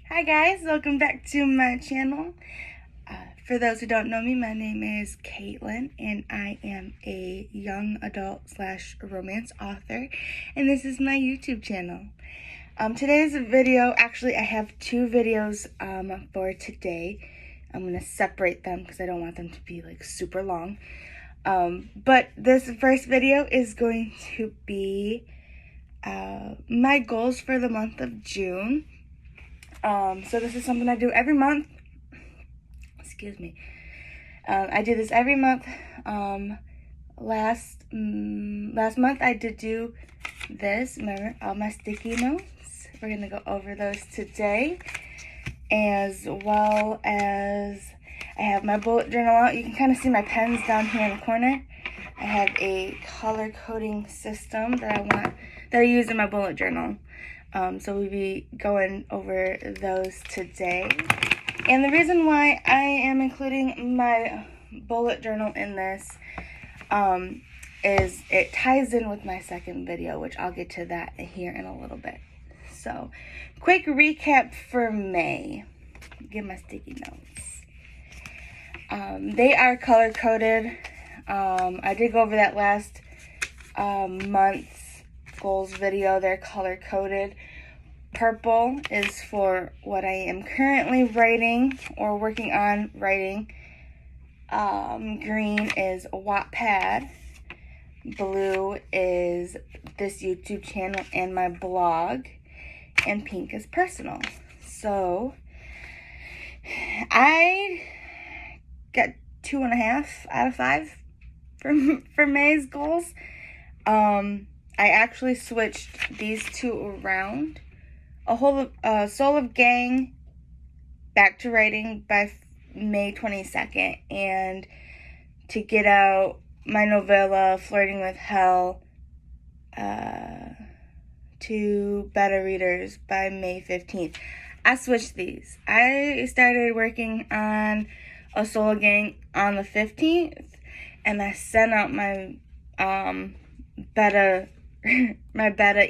Hi guys, welcome back to my channel. For those who don't know me, my name is Caitlin and I am a young adult / romance author, and this is my YouTube channel. Today's video, actually I have two videos for today. I'm going to separate them because I don't want them to be like super long. But this first video is going to be my goals for the month of June. So this is something I do every month. Excuse me. I do this every month. Last month I did do this. Remember all my sticky notes? We're gonna go over those today, as well as I have my bullet journal out. You can kind of see my pens down here in the corner. I have a color coding system that I use in my bullet journal. So we'll be going over those today. And the reason why I am including my bullet journal in this is it ties in with my second video, which I'll get to that here in a little bit. So, quick recap for May. Get my sticky notes. They are color-coded. I did go over that last month's goals video. They're color-coded. Purple is for what I am currently writing or working on writing. Green is Wattpad. Blue is this YouTube channel and my blog. And pink is personal. So I got 2.5 out of 5 for May's goals. I actually switched these two around. Soul of Gang back to writing by May 22nd, and to get out my novella Flirting with Hell to beta readers by May 15th. I switched these. I started working on A Soul of Gang on the 15th, and I sent out my beta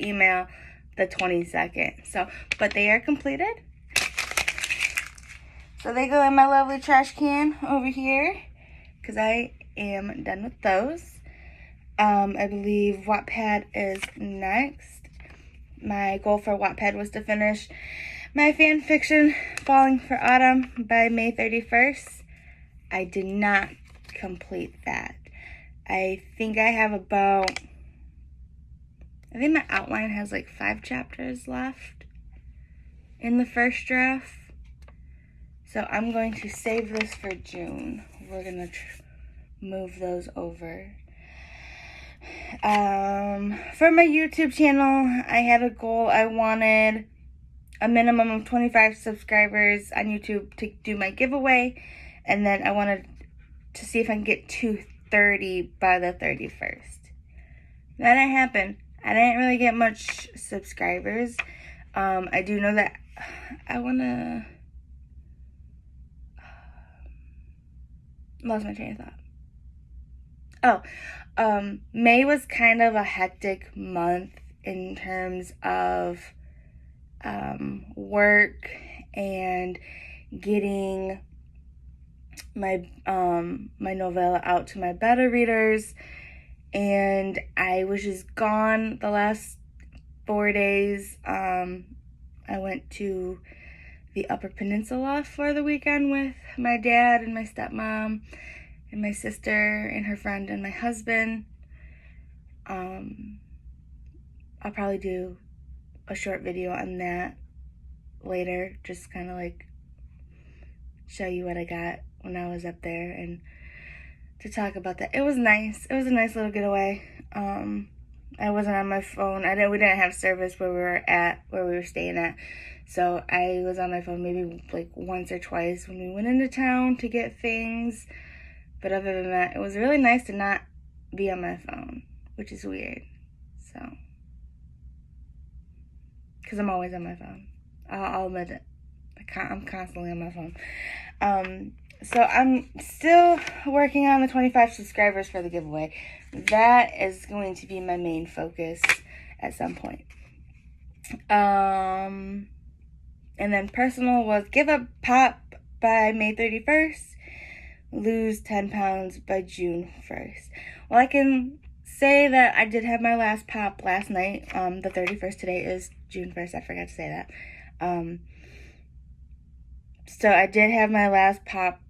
email the 22nd. So, but they are completed. So they go in my lovely trash can over here because I am done with those. I believe Wattpad is next. My goal for Wattpad was to finish my fan fiction Falling for Autumn by May 31st. I did not complete that. I think my outline has like 5 chapters left in the first draft. So I'm going to save this for June. We're going to move those over. For my YouTube channel, I had a goal. I wanted a minimum of 25 subscribers on YouTube to do my giveaway. And then I wanted to see if I can get to 30 by the 31st. That didn't happen. I didn't really get much subscribers. I do know that I lost my train of thought. May was kind of a hectic month in terms of work and getting my novella out to my beta readers. And I was just gone the last 4 days. I went to the Upper Peninsula for the weekend with my dad and my stepmom and my sister and her friend and my husband. I'll probably do a short video on that later, just kind of like show you what I got when I was up there and to talk about that. It was nice. It was a nice little getaway. I wasn't on my phone. We didn't have service where we were staying at. So I was on my phone maybe like once or twice when we went into town to get things. But other than that, it was really nice to not be on my phone, which is weird. So, because I'm always on my phone. I'll admit it. I'm constantly on my phone. So I'm still working on the 25 subscribers for the giveaway. That is going to be my main focus at some point. And And then personal was give up pop by May 31st, lose 10 pounds by June 1st. Well, I can say that I did have my last pop last night, the 31st. Today is June 1st. I forgot to say that. So I did have my last pop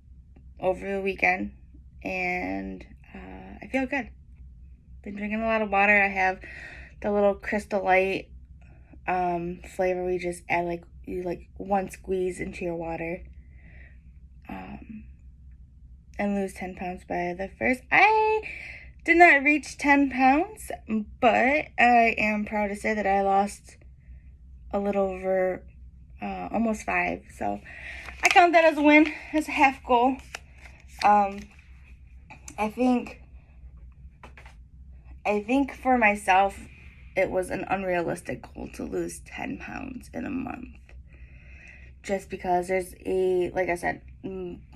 over the weekend, and I feel good. Been drinking a lot of water. I have the little Crystal Light flavor. We just add one squeeze into your water, and lose 10 pounds by the first. I did not reach 10 pounds, but I am proud to say that I lost a little over almost 5. So I count that as a win, as a half goal. I think for myself, it was an unrealistic goal to lose 10 pounds in a month. Just because there's like I said,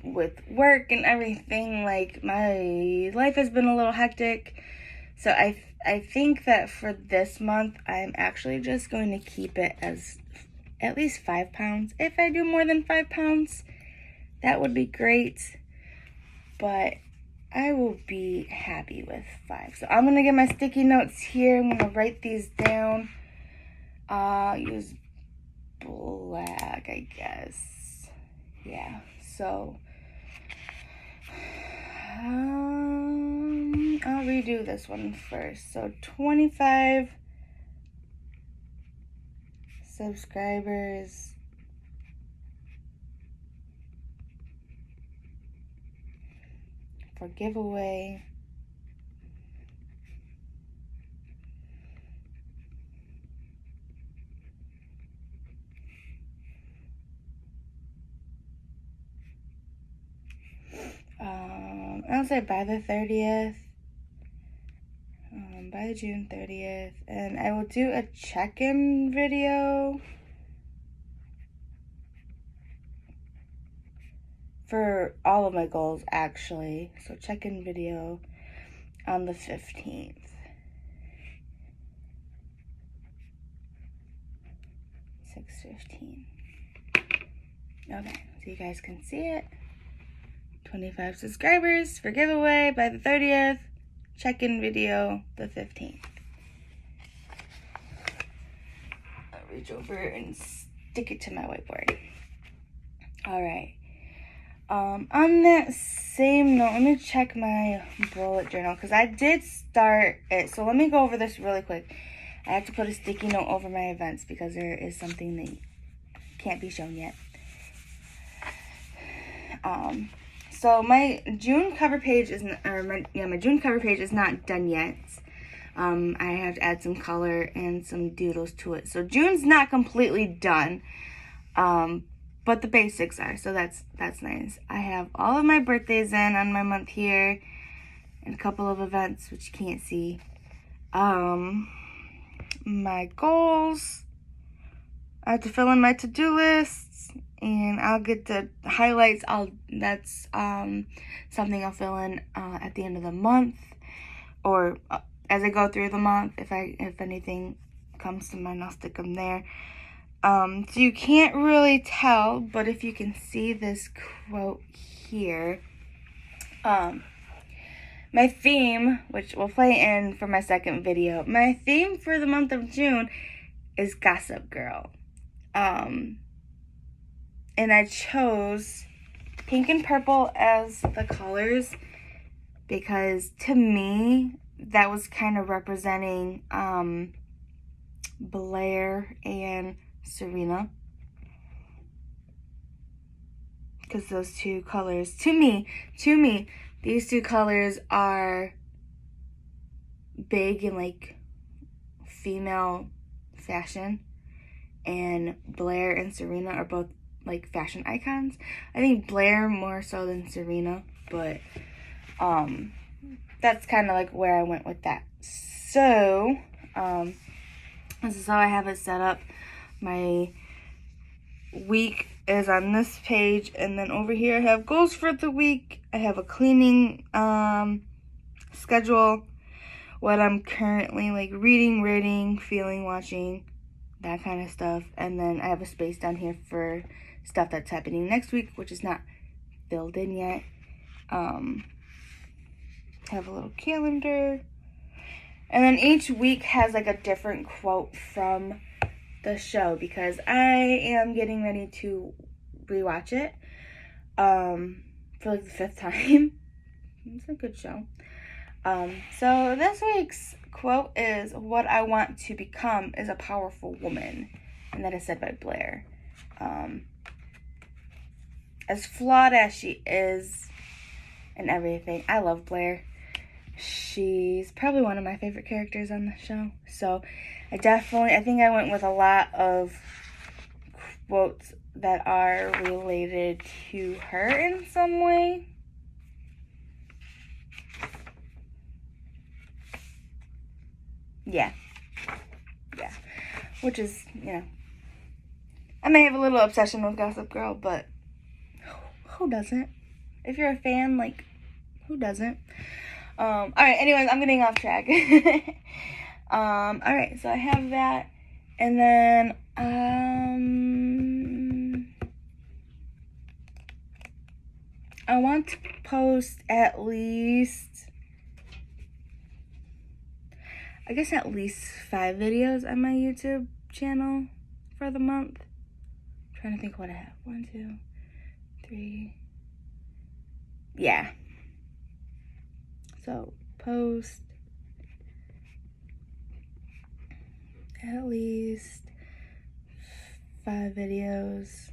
with work and everything, like my life has been a little hectic. So I think that for this month, I'm actually just going to keep it as at least 5 pounds. If I do more than 5 pounds, that would be great. But I will be happy with 5. So I'm going to get my sticky notes here. I'm going to write these down. Use black, I guess. Yeah, so I'll redo this one first. So 25 subscribers for giveaway. I'll say by the 30th, by June 30th, and I will do a check-in video for all of my goals, actually. So check-in video on the 15th. $6:15. Okay, so you guys can see it. 25 subscribers for giveaway by the 30th. Check-in video the 15th. I'll reach over and stick it to my whiteboard. All right. On that same note, let me check my bullet journal because I did start it. So let me go over this really quick. I have to put a sticky note over my events because there is something that can't be shown yet. So my June cover page is my June cover page is not done yet. I have to add some color and some doodles to it. So June's not completely done. But the basics are, so that's nice. I have all of my birthdays in on my month here, and a couple of events which you can't see. My goals. I have to fill in my to-do lists, and I'll get the highlights. That's something I'll fill in at the end of the month, or as I go through the month. If anything comes to mind, I'll stick them there. So you can't really tell, but if you can see this quote here, my theme, which will play in for my second video, my theme for the month of June is Gossip Girl. And I chose pink and purple as the colors because to me, that was kind of representing Blair and Serena, because those two colors to me these two colors are big in like female fashion, and Blair and Serena are both like fashion icons. I think Blair more so than Serena, but that's kind of like where I went with that. So this is how I have it set up. My week is on this page, and then over here I have goals for the week. I have a cleaning schedule, what I'm currently like reading, feeling, watching, that kind of stuff. And then I have a space down here for stuff that's happening next week, which is not filled in yet. Have a little calendar. And then each week has like a different quote from the show, because I am getting ready to rewatch it for like the 5th time. It's a good show. So this week's quote is, "What I want to become is a powerful woman." And that is said by Blair. As flawed as she is and everything, I love Blair. She's probably one of my favorite characters on the show. So I think I went with a lot of quotes that are related to her in some way. Yeah. Which is, I may have a little obsession with Gossip Girl, but who doesn't? If you're a fan, like, who doesn't? Alright, anyways, I'm getting off track. Alright, so I have that. And then, I want to post at least 5 videos on my YouTube channel for the month. I'm trying to think what I have. 1, 2, 3. Yeah. So, post at least 5 videos.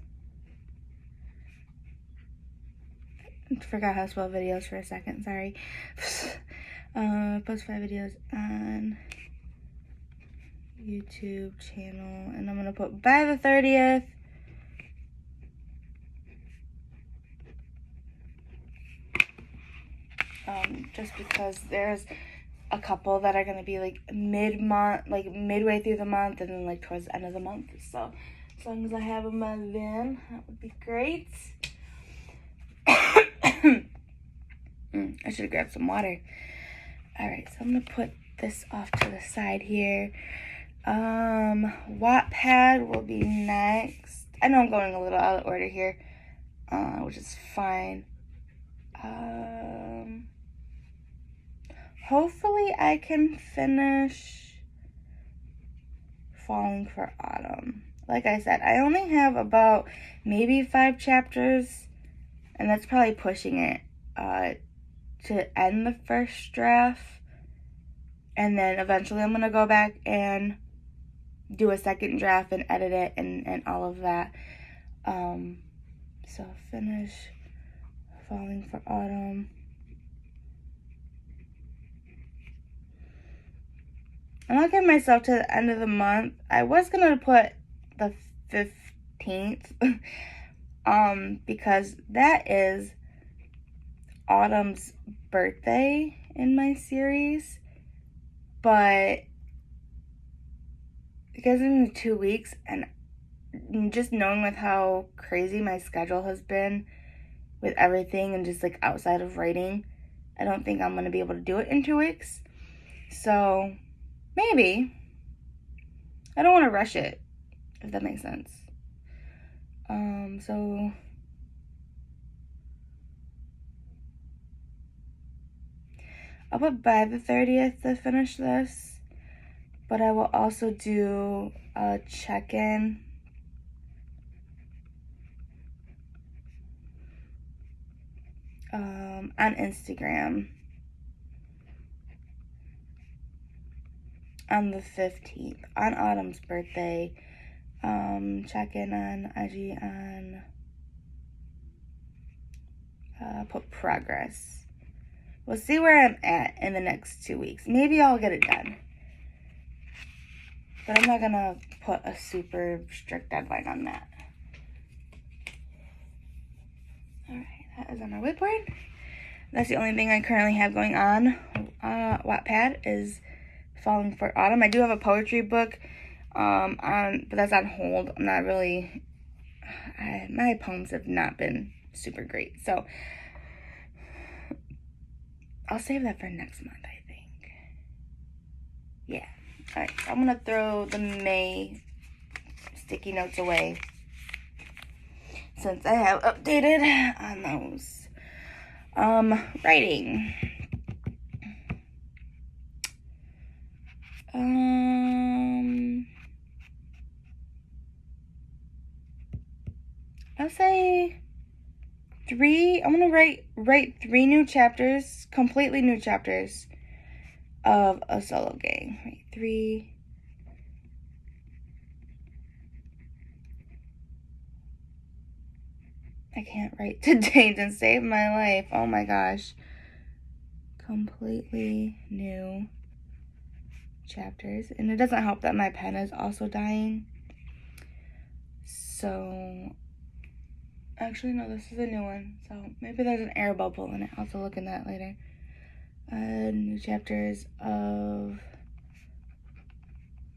I forgot how to spell videos for a second, sorry. Post 5 videos on YouTube channel, and I'm gonna put by the 30th. Just because there's a couple that are gonna be like mid-month, like midway through the month, and then like towards the end of the month. So as long as I have them by then, that would be great. I should have grabbed some water. Alright, so I'm gonna put this off to the side here. Wattpad will be next. I know I'm going a little out of order here, which is fine. Hopefully I can finish Falling for Autumn. Like I said, I only have about maybe 5 chapters, and that's probably pushing it, to end the first draft. And then eventually I'm going to go back and do a second draft and edit it and all of that. So finish Falling for Autumn. I'm not getting myself to the end of the month. I was going to put the 15th, because that is Autumn's birthday in my series. But because it's in 2 weeks, and just knowing with how crazy my schedule has been with everything and just like outside of writing, I don't think I'm going to be able to do it in 2 weeks. So maybe. I don't want to rush it, if that makes sense. So I'll put by the 30th to finish this, but I will also do a check-in on Instagram on the 15th, on Autumn's birthday. Check in on IG on put progress. We'll see where I'm at in the next 2 weeks. Maybe I'll get it done, but I'm not gonna put a super strict deadline on that. Alright, that is on our whiteboard. That's the only thing I currently have going on. Wattpad is Falling for Autumn. I do have a poetry book but that's on hold. I'm not really, my poems have not been super great, so I'll save that for next month, I think. Yeah. Alright, so I'm gonna throw the May sticky notes away since I have updated on those. Writing. I'll say 3. I'm gonna write 3 new chapters, completely new chapters of A Solo Gang. Wait, 3. I can't write today to save my life. Oh my gosh. Completely new chapters. And it doesn't help that my pen is also dying. So, actually no, this is a new one. So maybe there's an air bubble in it. I'll have to look in that later. New chapters of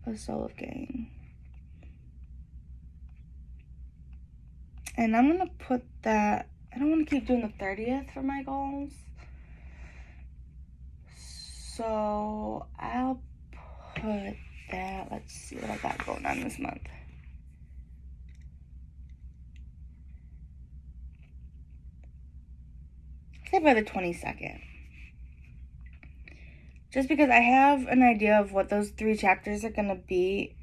A Solo Gang. And I'm going to put that, I don't want to keep doing the 30th for my goals. So I'll put that, let's see what I got going on this month. Say by the 22nd. Just because I have an idea of what those 3 chapters are going to be,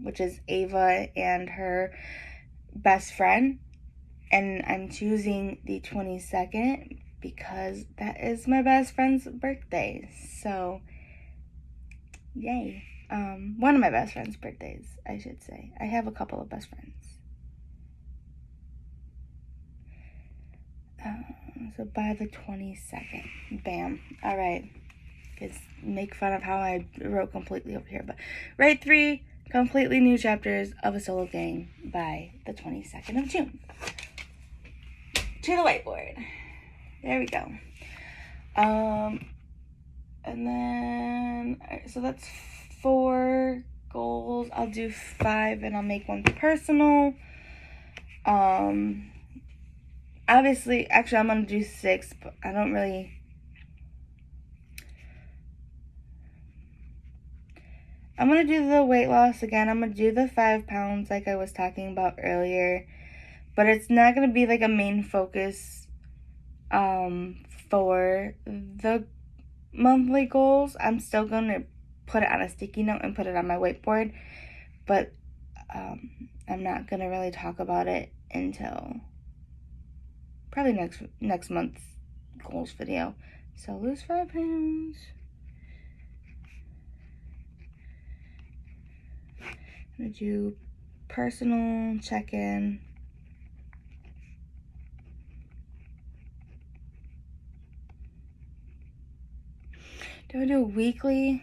which is Ava and her best friend. And I'm choosing the 22nd because that is my best friend's birthday. So, yay. One of my best friend's birthdays, I should say. I have a couple of best friends. So by the 22nd. Bam. All right. Kids make fun of how I wrote completely over here. But write 3 completely new chapters of A Solo Gang by the 22nd of June. To the whiteboard. There we go. And then, so that's 4 goals. I'll do 5 and I'll make 1 personal. Obviously, actually I'm going to do 6, but I don't really, I'm going to do the weight loss again. I'm going to do the 5 pounds like I was talking about earlier. But it's not going to be like a main focus for the monthly goals. I'm still going to put it on a sticky note and put it on my whiteboard. But I'm not going to really talk about it until probably next month's goals video. So lose 5 pounds. I'm going to do personal check-in. Do I do weekly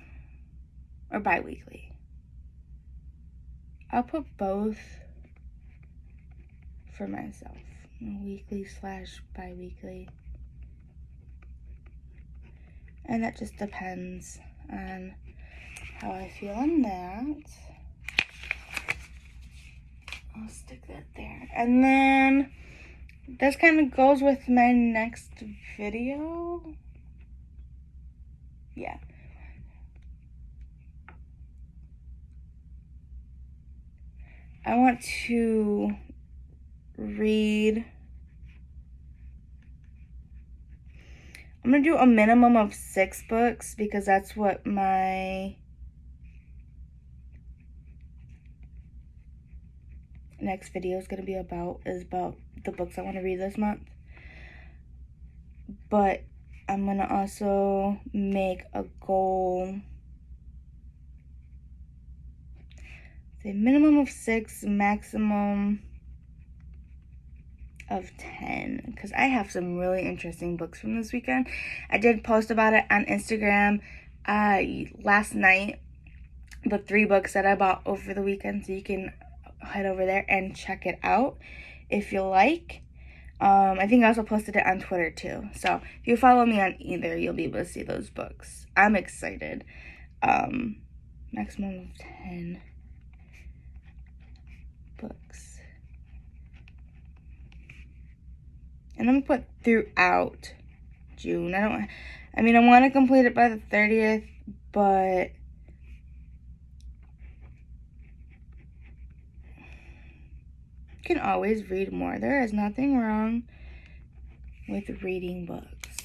or bi-weekly? I'll put both for myself. Weekly / bi-weekly. And that just depends on how I feel on that. I'll stick that there. And then this kind of goes with my next video. Yeah. I want to read. I'm going to do a minimum of 6 books because that's what my next video is going to be about, is about the books I want to read this month. But I'm going to also make a goal, say minimum of 6, maximum of 10, because I have some really interesting books from this weekend. I did post about it on Instagram last night, the 3 books that I bought over the weekend, so you can head over there and check it out if you like. I think I also posted it on Twitter too, so if you follow me on either, you'll be able to see those books. I'm excited. Maximum of 10 books. And I'm going to put throughout June. I want to complete it by the 30th, but can always read more. There is nothing wrong with reading books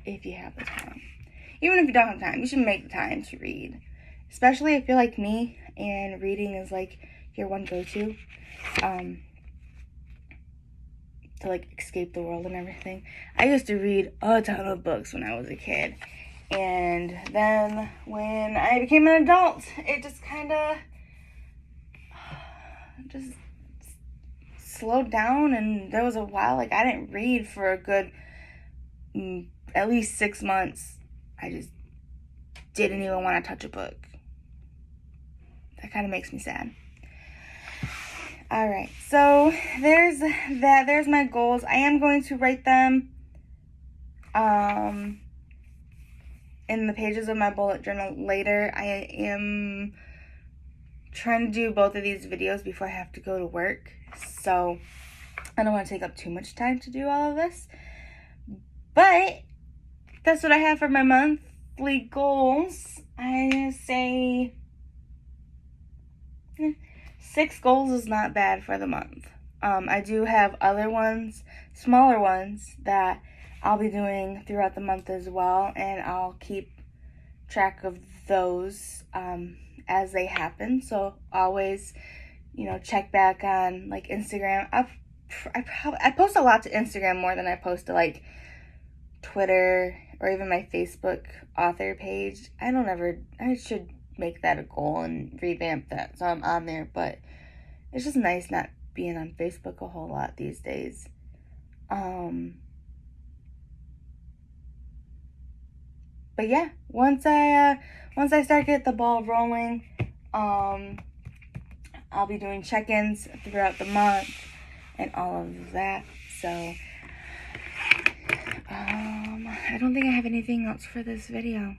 if you have the time. Even if you don't have time, you should make the time to read. Especially if you're like me and reading is like your one go-to. To like escape the world and everything. I used to read a ton of books when I was a kid. And then when I became an adult, it just kind of just slowed down. And there was a while like I didn't read for a good at least 6 months. I just didn't even want to touch a book. That kind of makes me sad. All right, so there's that. There's my goals. I am going to write them in the pages of my bullet journal later. I am trying to do both of these videos before I have to go to work, so I don't want to take up too much time to do all of this. But that's what I have for my monthly goals. I say 6 goals is not bad for the month. I do have other ones, smaller ones, that I'll be doing throughout the month as well, and I'll keep track of those as they happen. So always, check back on like Instagram. I post a lot to Instagram more than I post to like Twitter or even my Facebook author page. I should make that a goal and revamp that so I'm on there, but it's just nice not being on Facebook a whole lot these days. But yeah, once I start getting the ball rolling, I'll be doing check-ins throughout the month and all of that. So I don't think I have anything else for this video.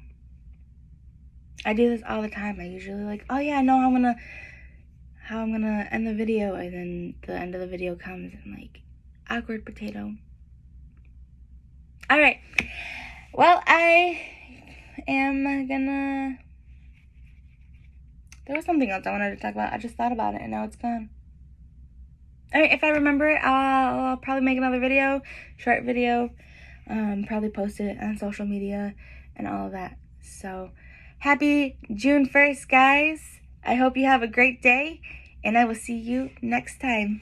I do this all the time. I usually like, oh yeah, I know how I'm gonna end the video, and then the end of the video comes and like, awkward potato. All right. Well, I am gonna. There was something else I wanted to talk about. I just thought about it and now it's gone. All right. If I remember it, I'll probably make another video, short video. Probably post it on social media and all of that. So. Happy June 1st, guys. I hope you have a great day, and I will see you next time.